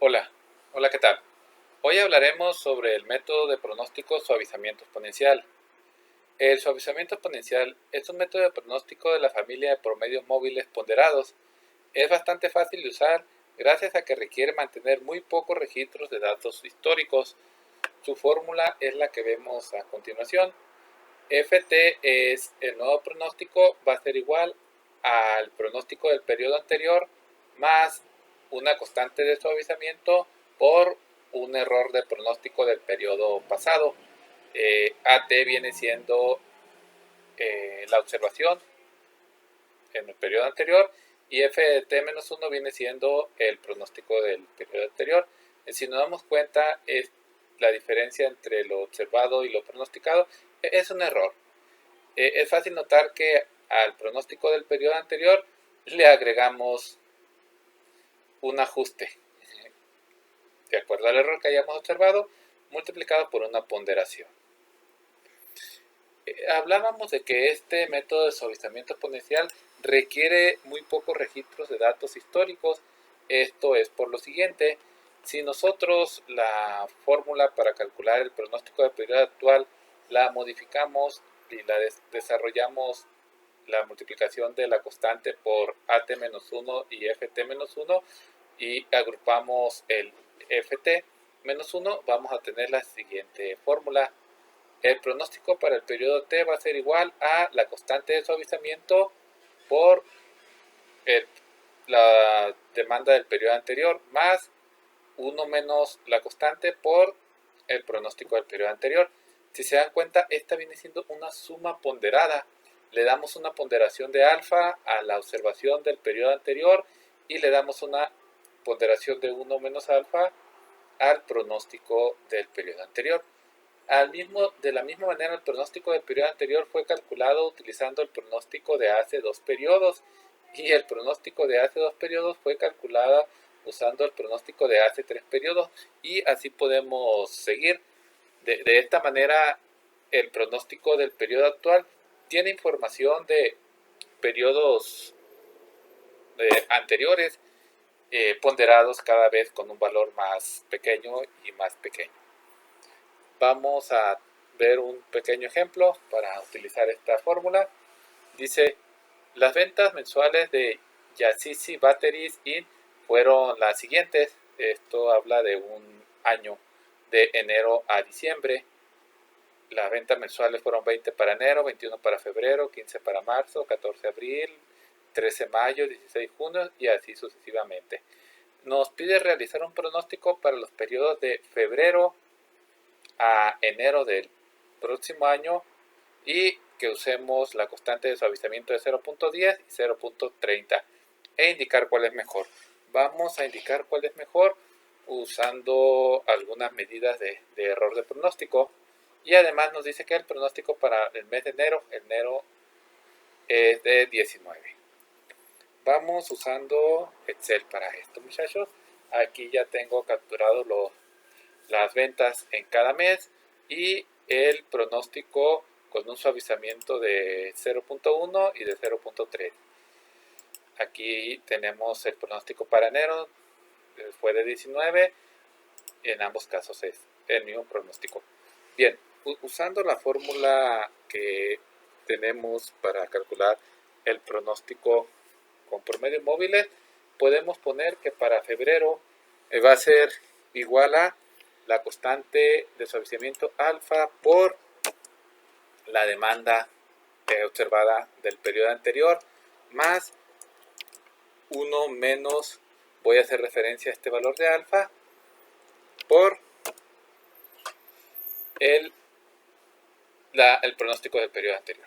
Hola, hola, ¿qué tal? Hoy hablaremos sobre el método de pronóstico suavizamiento exponencial. El suavizamiento exponencial es un método de pronóstico de la familia de promedios móviles ponderados. Es bastante fácil de usar gracias a que requiere mantener muy pocos registros de datos históricos. Su fórmula es la que vemos a continuación. Ft es el nuevo pronóstico, va a ser igual al pronóstico del periodo anterior más una constante de suavizamiento por un error de pronóstico del periodo pasado. AT viene siendo la observación en el periodo anterior y f de t-1 viene siendo el pronóstico del periodo anterior. Si nos damos cuenta, es la diferencia entre lo observado y lo pronosticado es un error. Es fácil notar que al pronóstico del periodo anterior le agregamos un ajuste de acuerdo al error que hayamos observado multiplicado por una ponderación. Hablábamos de que este método de suavizamiento exponencial requiere muy pocos registros de datos históricos. Esto es por lo siguiente: si nosotros la fórmula para calcular el pronóstico del periodo actual la modificamos y la desarrollamos la multiplicación de la constante por at-1 y ft-1 y agrupamos el ft-1, vamos a tener la siguiente fórmula. El pronóstico para el periodo t va a ser igual a la constante de suavizamiento por el, la demanda del periodo anterior más 1 menos la constante por el pronóstico del periodo anterior. Si se dan cuenta, esta viene siendo una suma ponderada. Le damos una ponderación de alfa a la observación del periodo anterior y le damos una ponderación de 1 menos alfa al pronóstico del periodo anterior. De la misma manera, el pronóstico del periodo anterior fue calculado utilizando el pronóstico de hace dos periodos y el pronóstico de hace dos periodos fue calculado usando el pronóstico de hace tres periodos y así podemos seguir. De esta manera, el pronóstico del periodo actual tiene información de periodos anteriores ponderados cada vez con un valor más pequeño y más pequeño. Vamos a ver un pequeño ejemplo para utilizar esta fórmula. Dice, las ventas mensuales de Yassisi Batteries Inc. fueron las siguientes. Esto habla de un año, de enero a diciembre. Las ventas mensuales fueron 20 para enero, 21 para febrero, 15 para marzo, 14 abril, 13 mayo, 16 junio y así sucesivamente. Nos pide realizar un pronóstico para los periodos de febrero a enero del próximo año y que usemos la constante de suavizamiento de 0.10 y 0.30 e indicar cuál es mejor. Vamos a indicar cuál es mejor usando algunas medidas de error de pronóstico y además nos dice que el pronóstico para el mes de enero es de 19. Vamos usando Excel para esto, muchachos. Aquí ya tengo capturado las ventas en cada mes y el pronóstico con un suavizamiento de 0.1 y de 0.3. Aquí tenemos el pronóstico para enero, fue de 19, en ambos casos es el mismo pronóstico. Bien, usando la fórmula que tenemos para calcular el pronóstico con promedios móviles, podemos poner que para febrero va a ser igual a la constante de suavizamiento alfa por la demanda observada del periodo anterior más 1 menos, voy a hacer referencia a este valor de alfa, por el pronóstico del periodo anterior.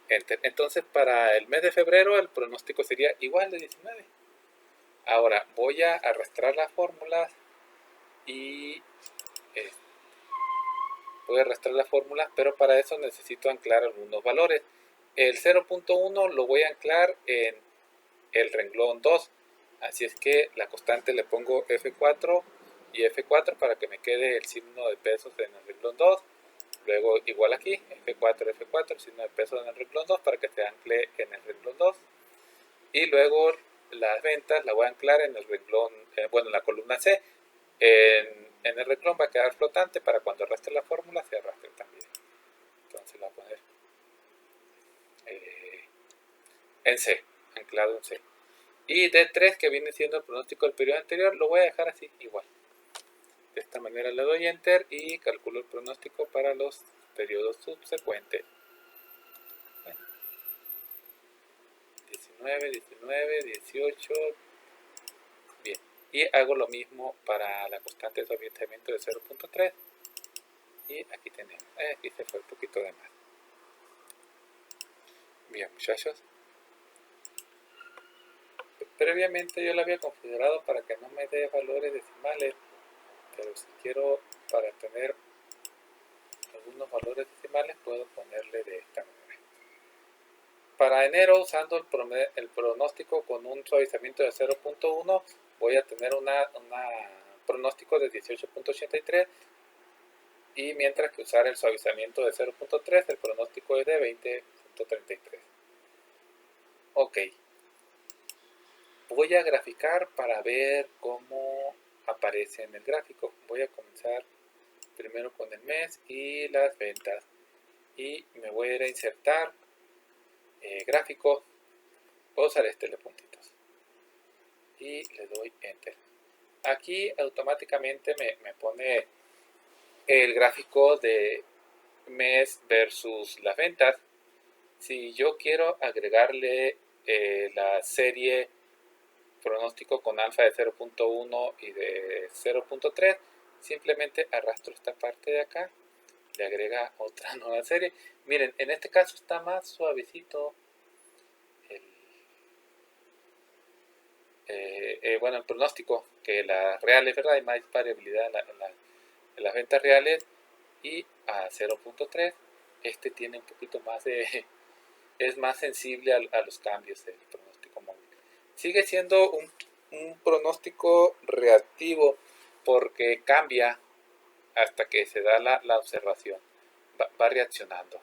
Enter. Entonces, para el mes de febrero, el pronóstico sería igual de 19. Ahora, voy a arrastrar las fórmulas y voy a arrastrar las fórmulas, pero para eso necesito anclar algunos valores. El 0.1 lo voy a anclar en el renglón 2, así es que la constante le pongo F4 y F4 para que me quede el signo de pesos en el renglón 2. Luego igual aquí, F4, F4, signo de pesos en el renglón 2 para que se ancle en el renglón 2. Y luego las ventas las voy a anclar en el renglón, bueno, en la columna C. En el renglón va a quedar flotante para cuando arrastre la fórmula se arrastre también. Entonces la voy a poner en C, anclado en C. Y D3, que viene siendo el pronóstico del periodo anterior, lo voy a dejar así, igual. De esta manera le doy Enter y calculo el pronóstico para los periodos subsecuentes. Bueno, 19, 19, 18. Bien. Y hago lo mismo para la constante de suavizamiento de 0.3. Y aquí tenemos. Aquí se fue un poquito de más. Bien, muchachos. Previamente yo lo había configurado para que no me dé valores decimales, pero si quiero para tener algunos valores decimales puedo ponerle de esta manera. Para enero, usando el pronóstico con un suavizamiento de 0.1, voy a tener un pronóstico de 18.83, y mientras que usar el suavizamiento de 0.3, el pronóstico es de 20.33. Ok. Voy a graficar para ver cómo aparece en el gráfico. Voy a comenzar primero con el mes y las ventas. Y me voy a ir a insertar gráfico. Voy a usar este de puntitos. Y le doy Enter. Aquí automáticamente me pone el gráfico de mes versus las ventas. Si yo quiero agregarle la serie pronóstico con alfa de 0.1 y de 0.3, simplemente arrastro esta parte de acá, le agrega otra nueva serie. Miren, en este caso está más suavecito el pronóstico que las reales, ¿verdad? Hay más variabilidad en las ventas reales, y a 0.3 este tiene un poquito más de es más sensible a los cambios del pronóstico móvil. Sigue siendo un pronóstico reactivo porque cambia hasta que se da la observación, va reaccionando.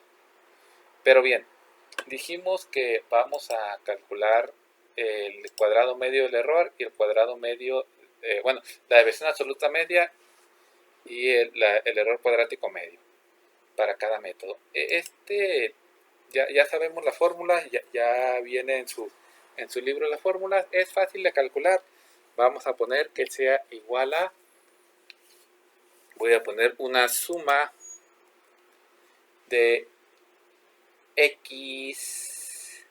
Pero bien, dijimos que vamos a calcular el cuadrado medio del error y el cuadrado medio, la desviación absoluta media y el error cuadrático medio para cada método. Ya sabemos la fórmula, ya viene en su libro la fórmula, es fácil de calcular. Vamos a poner que sea igual a, voy a poner una suma de x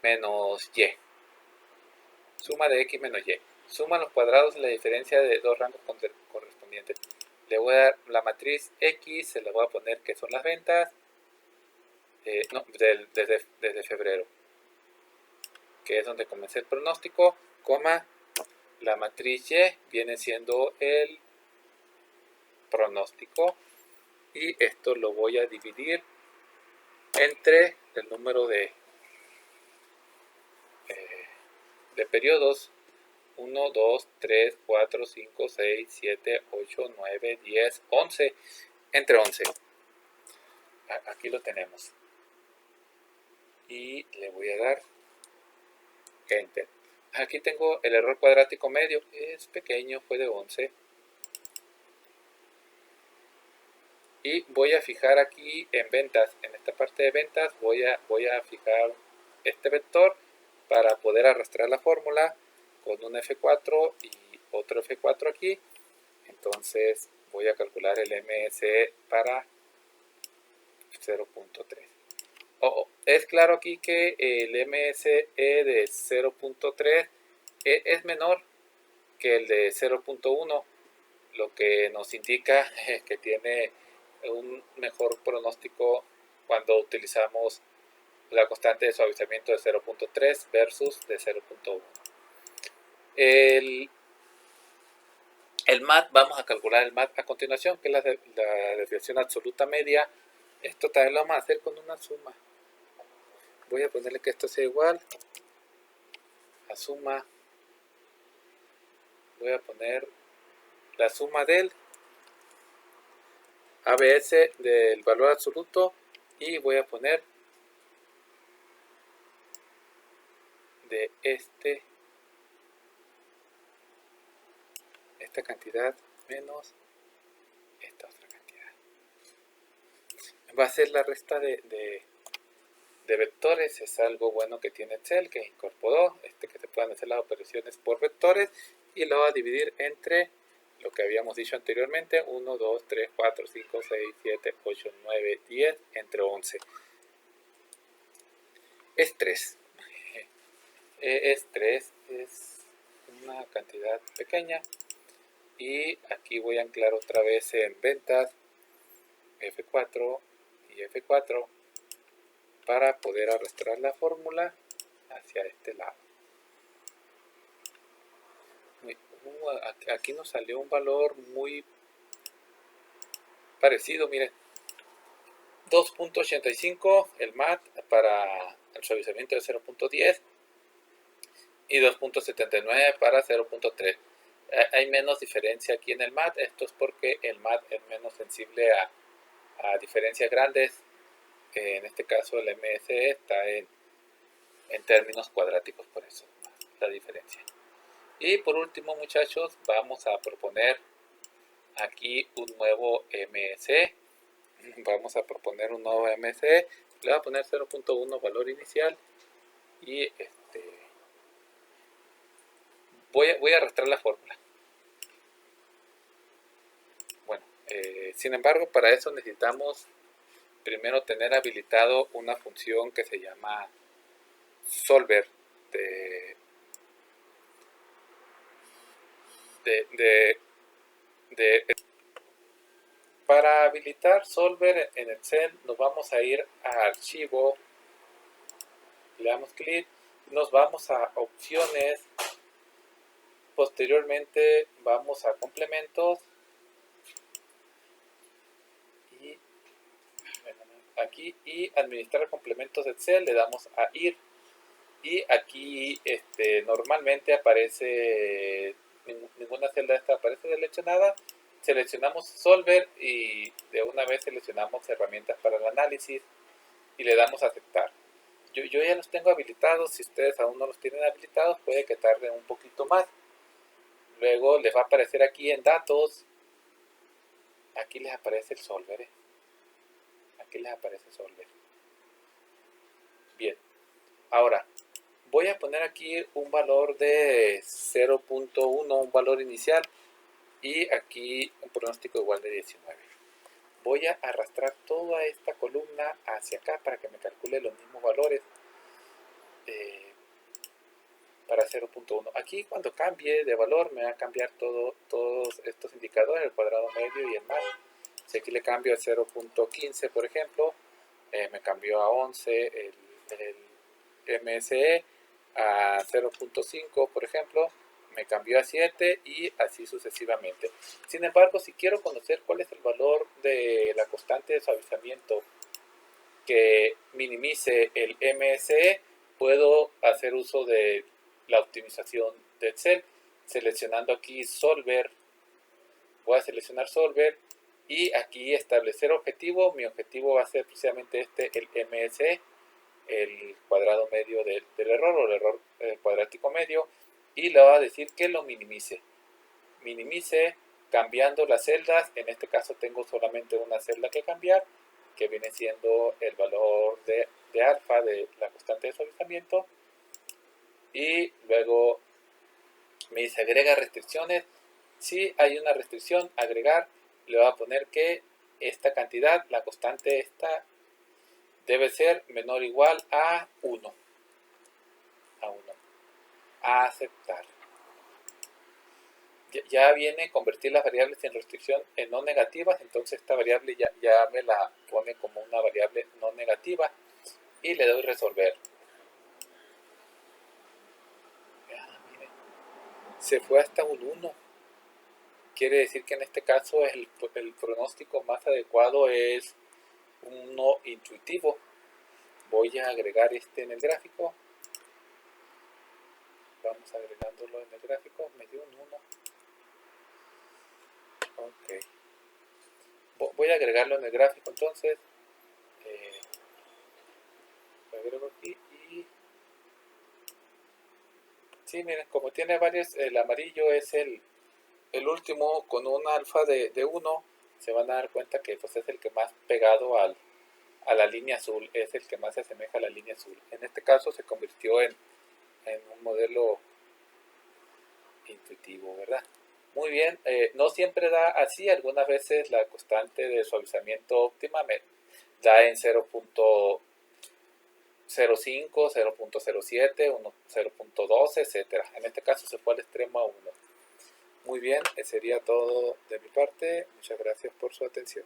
menos y. Suma de x menos y. Suma los cuadrados de la diferencia de dos rangos correspondientes. Le voy a dar la matriz x, se la voy a poner que son las ventas, desde febrero, que es donde comencé el pronóstico, coma, la matriz y viene siendo el pronóstico, y esto lo voy a dividir entre el número de periodos 1, 2, 3, 4, 5, 6, 7, 8, 9, 10, 11, entre 11. Aquí lo tenemos. Y le voy a dar Enter. Aquí tengo el error cuadrático medio, es pequeño, fue de 11. Y voy a fijar aquí en ventas, en esta parte de ventas, voy a fijar este vector para poder arrastrar la fórmula con un F4 y otro F4 aquí. Entonces voy a calcular el MSE para 0.3. Es claro aquí que el MSE de 0.3 es menor que el de 0.1, lo que nos indica que tiene un mejor pronóstico cuando utilizamos la constante de suavizamiento de 0.3 versus de 0.1. El MAT, vamos a calcular el MAT a continuación, que es la desviación absoluta media. Esto también lo vamos a hacer con una suma. Voy a ponerle que esto sea igual a suma. Voy a poner la suma del ABS del valor absoluto, y voy a poner de esta cantidad menos esta otra cantidad. Va a ser la resta de vectores. Es algo bueno que tiene Excel, que incorporó que se puedan hacer las operaciones por vectores, y lo va a dividir entre lo que habíamos dicho anteriormente: 1, 2, 3, 4, 5, 6, 7, 8, 9, 10, entre 11. Es 3. Es 3, es una cantidad pequeña. Y aquí voy a anclar otra vez en ventas F4 y F4 para poder arrastrar la fórmula hacia este lado. Aquí nos salió un valor muy parecido, miren. 2.85 el MAT para el suavizamiento de 0.10 y 2.79 para 0.3. Hay menos diferencia aquí en el MAT. Esto es porque el MAT es menos sensible a diferencias grandes. En este caso el MSE está en términos cuadráticos, por eso la diferencia. Y por último, muchachos, vamos a proponer aquí un nuevo MSE. Vamos a proponer un nuevo MSE. Le voy a poner 0.1 valor inicial y voy a arrastrar la fórmula. Bueno, sin embargo, para eso necesitamos primero tener habilitado una función que se llama solver para habilitar solver en Excel nos vamos a ir a archivo, le damos clic, nos vamos a opciones, posteriormente vamos a complementos y aquí y administrar complementos de Excel, le damos a ir y aquí normalmente aparece ninguna celda esta aparece seleccionada. Seleccionamos solver y de una vez seleccionamos herramientas para el análisis y le damos a aceptar. Yo ya los tengo habilitados. Si ustedes aún no los tienen habilitados, puede que tarden un poquito más. Luego les va a aparecer aquí en datos, aquí les aparece el solver, aquí les aparece solver. Bien, ahora voy a poner aquí un valor de 0.1, un valor inicial, y aquí un pronóstico igual de 19. Voy a arrastrar toda esta columna hacia acá para que me calcule los mismos valores para 0.1. Aquí cuando cambie de valor me va a cambiar todos estos indicadores, el cuadrado medio y el más. Si aquí le cambio a 0.15, por ejemplo, me cambió a 11 el MSE, a 0.5, por ejemplo, me cambió a 7 y así sucesivamente. Sin embargo, si quiero conocer cuál es el valor de la constante de suavizamiento que minimice el MSE, puedo hacer uso de la optimización de Excel, seleccionando aquí solver. Voy a seleccionar solver y aquí establecer objetivo. Mi objetivo va a ser precisamente el MSE, el cuadrado medio del error, o el error cuadrático medio, y le va a decir que lo minimice cambiando las celdas. En este caso tengo solamente una celda que cambiar, que viene siendo el valor de alfa de la constante de suavizamiento, y luego me dice agrega restricciones. Si hay una restricción, agregar, le voy a poner que esta cantidad, la constante esta, debe ser menor o igual a 1. A aceptar. Ya viene convertir las variables en restricción en no negativas, entonces esta variable ya me la pone como una variable no negativa y le doy resolver. Miren, se fue hasta un 1. Quiere decir que en este caso el pronóstico más adecuado es un no intuitivo. Voy a agregar en el gráfico. Vamos agregándolo en el gráfico. Me dio un 1. Ok. Voy a agregarlo en el gráfico entonces. Lo agrego aquí y Sí, miren, como tiene varios, el amarillo es el último con un alfa de 1, se van a dar cuenta que pues, es el que más pegado a la línea azul, es el que más se asemeja a la línea azul. En este caso se convirtió en un modelo intuitivo, ¿verdad? Muy bien, no siempre da así, algunas veces la constante de suavizamiento óptima da en 0.05, 0.07, 0.12, etcétera. En este caso se fue al extremo a 1. Muy bien, sería todo de mi parte. Muchas gracias por su atención.